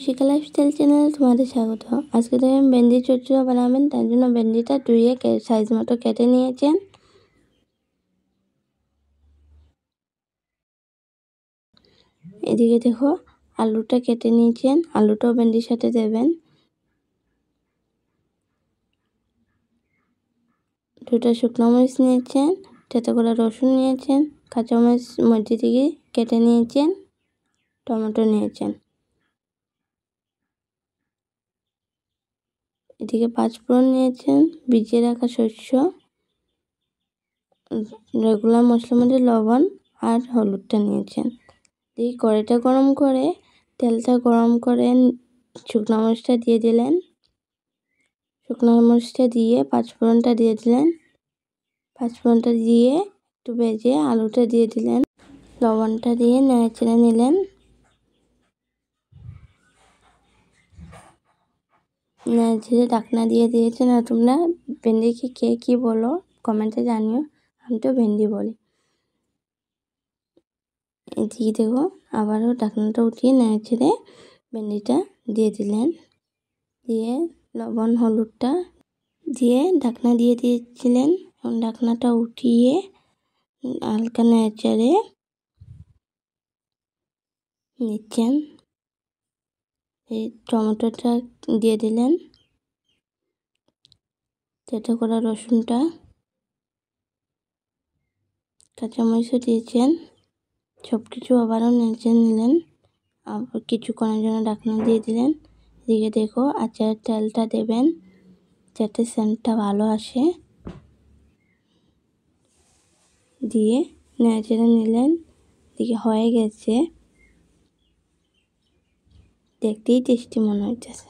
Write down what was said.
শিখা lifestyle চ্যানেলে তোমাদের স্বাগত। আজকে আমি ভেন্ডি চচ্চড়ি বানাবেন, তার জন্য ভেন্ডিটা ধুয়ে সাইজ মতো কেটে নিয়েছেন। এদিকে দেখো আলুটা কেটে নিয়েছেন, আলুটাও ভেন্ডির সাথে দেবেন। দুটো শুকনো মরিচ নিয়েছেন, তেতো করে রসুন নিয়েছেন, কাঁচামরিচ মধ্যে থেকে কেটে নিয়েছেন, টমেটো নিয়েছেন। এদিকে পাঁচফোড়ন নিয়েছেন, ভিজিয়ে রাখা শস্য, রেগুলার মশলার মধ্যে লবণ আর হলুদটা নিয়েছেন। এই কড়াইটা গরম করে তেলটা গরম করে শুকনো মরিচটা দিয়ে দিলেন। শুকনো মরিচটা দিয়ে পাঁচফোড়নটা দিয়ে দিলেন। পাঁচফোড়নটা দিয়ে একটু ভেজে আলুটা দিয়ে দিলেন। লবণটা দিয়ে নেড়ে নিলেন। নেড়ে ঢাকনা দিয়ে দিয়েছেন। আর তোমরা ভেন্ডিকে কে কী বলো কমেন্টে জানিও, আমি তো ভেন্ডি বলি। এদিকে দেখো আবারও ঢাকনাটা উঠিয়ে নেড়ে ভেন্ডিটা দিয়ে দিলেন। দিয়ে লবণ হলুদটা দিয়ে ঢাকনা দিয়ে দিয়েছিলেন। এবং ঢাকনাটা উঠিয়ে হালকা নেড়ে নিচ্ছেন। এই টমেটোটা দিয়ে দিলেন, থেতো করা রসুনটা, কাঁচামরিচও দিয়েছেন। সব কিছু আবারও নেড়ে নিলেন। আবার কিছুক্ষণের জন্য ঢাকনা দিয়ে দিলেন। এদিকে দেখো আচারের তেলটা দেবেন যাতে সেন্টটা ভালো আসে। দিয়ে নেড়ে নিলেন। এদিকে হয়ে গেছে, দেখতেই টেস্টি মনে হইতেছে।